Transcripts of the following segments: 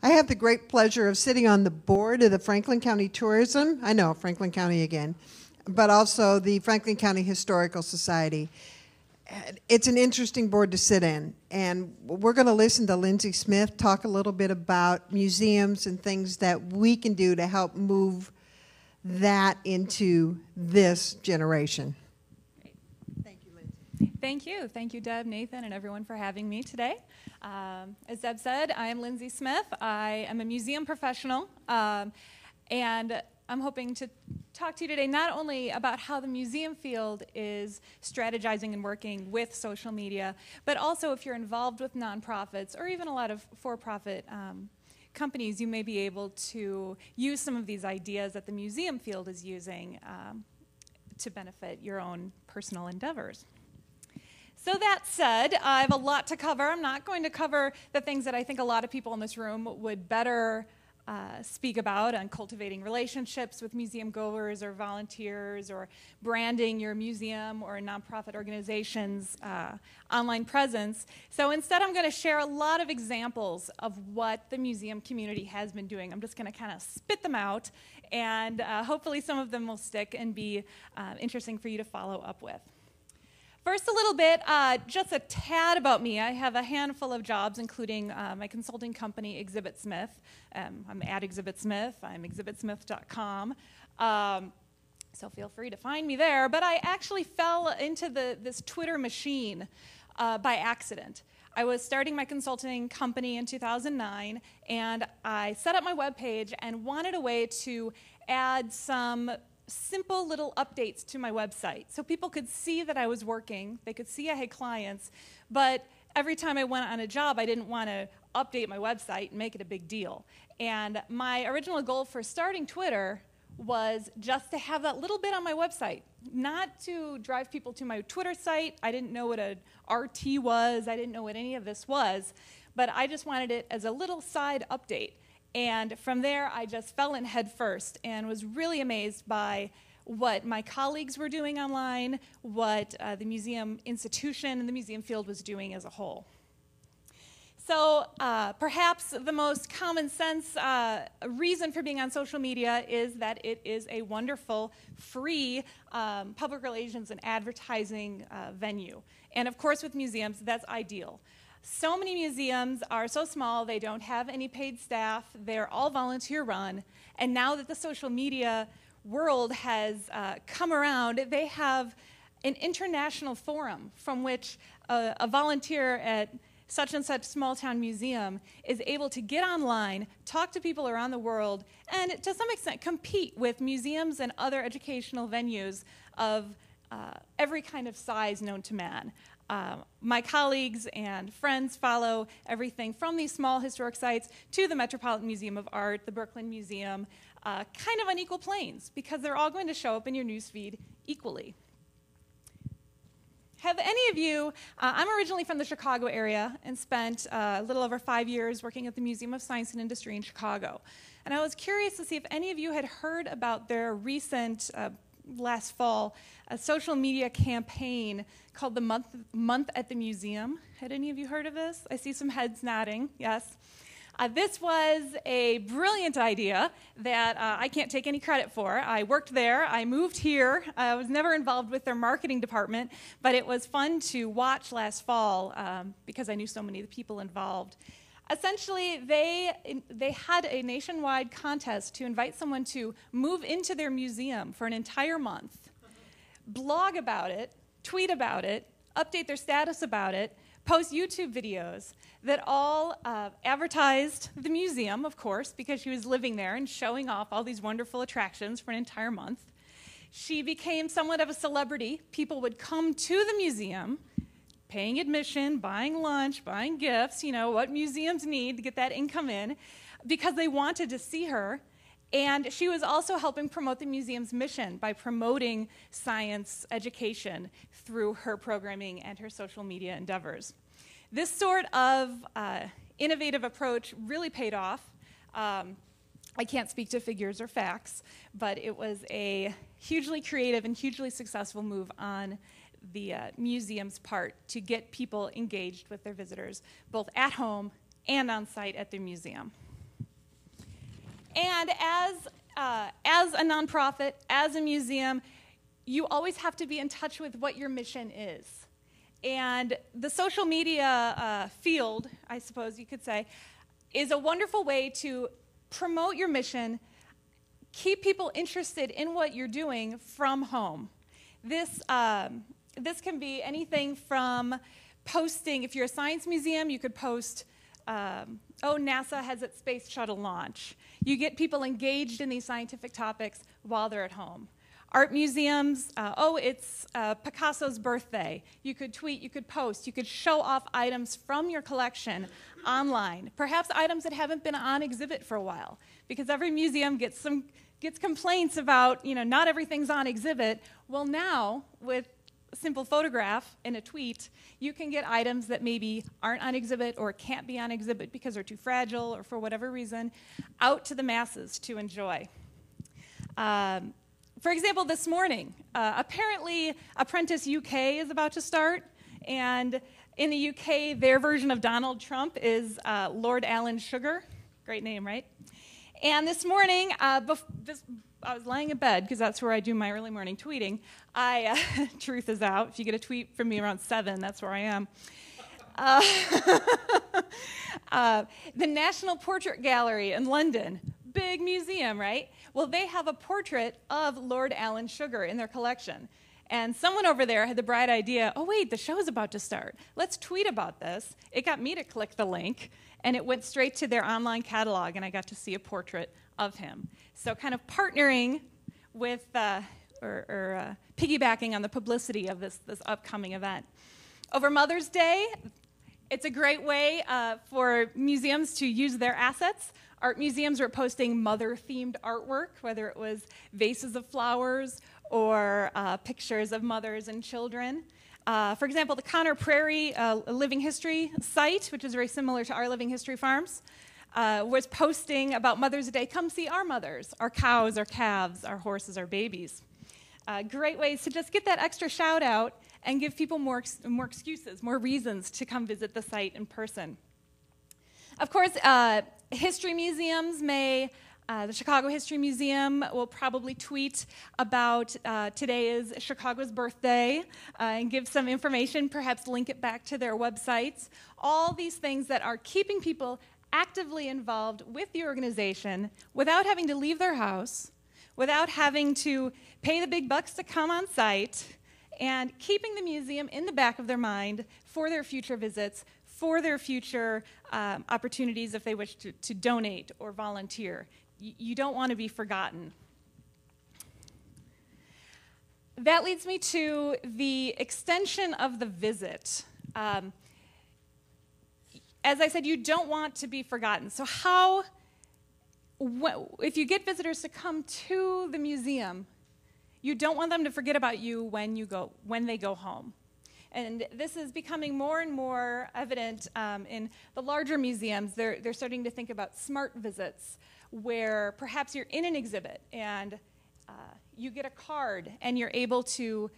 I have the great pleasure of sitting on the board of the Franklin County Tourism, I know, Franklin County again, but also the Franklin County Historical Society. It's an interesting board to sit in, and we're going to listen to Lindsey Smith talk a little bit about museums and things that we can do to help move that into this generation. Great. Thank you, Lindsey. Thank you. Thank you, Deb, Nathan, and everyone for having me today. As Deb said, I am Lindsey Smith. I am a museum professional, and I'm hoping to talk to you today not only about how the museum field is strategizing and working with social media, but also if you're involved with nonprofits or even a lot of for-profit companies, you may be able to use some of these ideas that the museum field is using to benefit your own personal endeavors. So that said, I have a lot to cover. I'm not going to cover the things that I think a lot of people in this room would better speak about on cultivating relationships with museum goers or volunteers or branding your museum or nonprofit organization's online presence. So instead I'm going to share a lot of examples of what the museum community has been doing. I'm just going to kind of spit them out, and hopefully some of them will stick and be interesting for you to follow up with. First, a little bit, just a tad about me. I have a handful of jobs, including my consulting company, Exhibit Smith. I'm at Exhibit Smith. I'm exhibitsmith.com. So feel free to find me there. But I actually fell into this Twitter machine by accident. I was starting my consulting company in 2009, and I set up my webpage and wanted a way to add some simple little updates to my website so people could see that I was working, they could see I had clients, but every time I went on a job I didn't want to update my website and make it a big deal. And my original goal for starting Twitter was just to have that little bit on my website, not to drive people to my Twitter site. I didn't know what a RT was, I didn't know what any of this was, but I just wanted it as a little side update. And from there, I just fell in head first and was really amazed by what my colleagues were doing online, what the museum institution and the museum field was doing as a whole. So perhaps the most common sense reason for being on social media is that it is a wonderful, free public relations and advertising venue. And of course, with museums, that's ideal. So many museums are so small, they don't have any paid staff, they're all volunteer run, and now that the social media world has come around, they have an international forum from which a volunteer at such and such small town museum is able to get online, talk to people around the world, and to some extent compete with museums and other educational venues of every kind of size known to man. My colleagues and friends follow everything from these small historic sites to the Metropolitan Museum of Art, the Brooklyn Museum, kind of on equal planes, because they're all going to show up in your newsfeed equally. Have any of you, I'm originally from the Chicago area and spent a little over 5 years working at the Museum of Science and Industry in Chicago. And I was curious to see if any of you had heard about their recent last fall, a social media campaign called the Month at the Museum. Had any of you heard of this? I see some heads nodding, yes. This was a brilliant idea that I can't take any credit for. I worked there, I moved here, I was never involved with their marketing department, but it was fun to watch last fall because I knew so many of the people involved. Essentially, they had a nationwide contest to invite someone to move into their museum for an entire month, blog about it, tweet about it, update their status about it, post YouTube videos that all advertised the museum, of course, because she was living there and showing off all these wonderful attractions for an entire month. She became somewhat of a celebrity. People would come to the museum, paying admission, buying lunch, buying gifts, you know, what museums need to get that income in, because they wanted to see her. And she was also helping promote the museum's mission by promoting science education through her programming and her social media endeavors. This sort of innovative approach really paid off. I can't speak to figures or facts, but it was a hugely creative and hugely successful move on the museum's part to get people engaged with their visitors, both at home and on site at the museum. And as a nonprofit, as a museum, you always have to be in touch with what your mission is. And the social media field, I suppose you could say, is a wonderful way to promote your mission, keep people interested in what you're doing from home. This can be anything from posting. If you're a science museum, you could post, oh, NASA has its space shuttle launch. You get people engaged in these scientific topics while they're at home. Art museums, oh, it's Picasso's birthday. You could tweet, you could post, you could show off items from your collection online, perhaps items that haven't been on exhibit for a while, because every museum gets complaints about, not everything's on exhibit. Well, now, with a simple photograph and a tweet, you can get items that maybe aren't on exhibit or can't be on exhibit because they're too fragile or for whatever reason, out to the masses to enjoy. For example, this morning, apparently Apprentice UK is about to start, and in the UK, their version of Donald Trump is Lord Alan Sugar. Great name, right? And this morning, I was lying in bed, because that's where I do my early morning tweeting. Truth is out. If you get a tweet from me around 7, that's where I am. The National Portrait Gallery in London, big museum, right? Well, they have a portrait of Lord Alan Sugar in their collection. And someone over there had the bright idea, oh wait, the show's about to start. Let's tweet about this. It got me to click the link, and it went straight to their online catalog, and I got to see a portrait of him. So kind of partnering with, piggybacking on the publicity of this upcoming event. Over Mother's Day, it's a great way for museums to use their assets. Art museums are posting mother-themed artwork, whether it was vases of flowers or pictures of mothers and children. For example, the Conner Prairie Living History site, which is very similar to our Living History Farms, was posting about Mother's Day, come see our mothers, our cows, our calves, our horses, our babies. Great ways to just get that extra shout out and give people more excuses, more reasons to come visit the site in person. Of course, history museums the Chicago History Museum will probably tweet about today is Chicago's birthday and give some information, perhaps link it back to their websites. All these things that are keeping people actively involved with the organization without having to leave their house, without having to pay the big bucks to come on site, and keeping the museum in the back of their mind for their future visits, for their future opportunities if they wish to donate or volunteer. You don't want to be forgotten. That leads me to the extension of the visit. As I said, you don't want to be forgotten. So if you get visitors to come to the museum, you don't want them to forget about you when they go home. And this is becoming more and more evident in the larger museums. They're starting to think about smart visits, where perhaps you're in an exhibit and you get a card and you're able to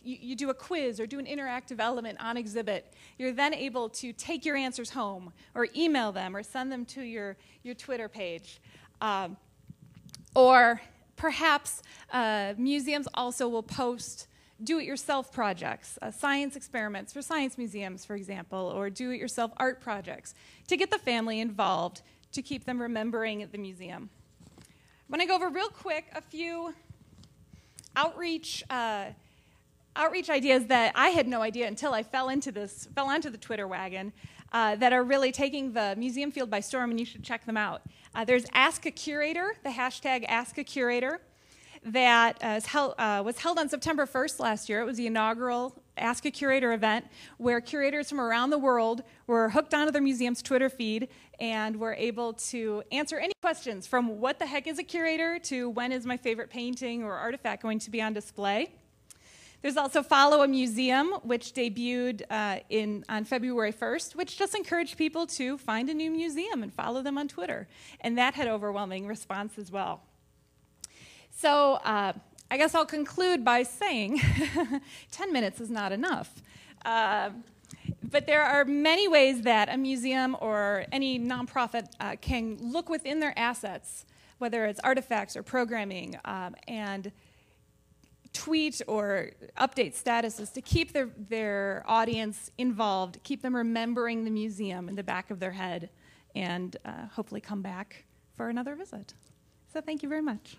you do a quiz or do an interactive element on exhibit. You're then able to take your answers home or email them or send them to your Twitter page. Or perhaps museums also will post do-it-yourself projects, science experiments for science museums, for example, or do-it-yourself art projects to get the family involved, to keep them remembering at the museum. I'm going to go over real quick a few outreach ideas that I had no idea until I fell onto the Twitter wagon, that are really taking the museum field by storm, and you should check them out. There's Ask a Curator, the hashtag Ask a Curator, that was held on September 1st last year. It was the inaugural Ask a Curator event where curators from around the world were hooked onto their museum's Twitter feed and were able to answer any questions from what the heck is a curator to when is my favorite painting or artifact going to be on display. There's also Follow a Museum, which debuted on February 1st, which just encouraged people to find a new museum and follow them on Twitter. And that had overwhelming response as well. So I guess I'll conclude by saying 10 minutes is not enough. But there are many ways that a museum or any nonprofit can look within their assets whether it's artifacts or programming, and tweet or update statuses to keep their audience involved, keep them remembering the museum in the back of their head, and hopefully come back for another visit. So thank you very much.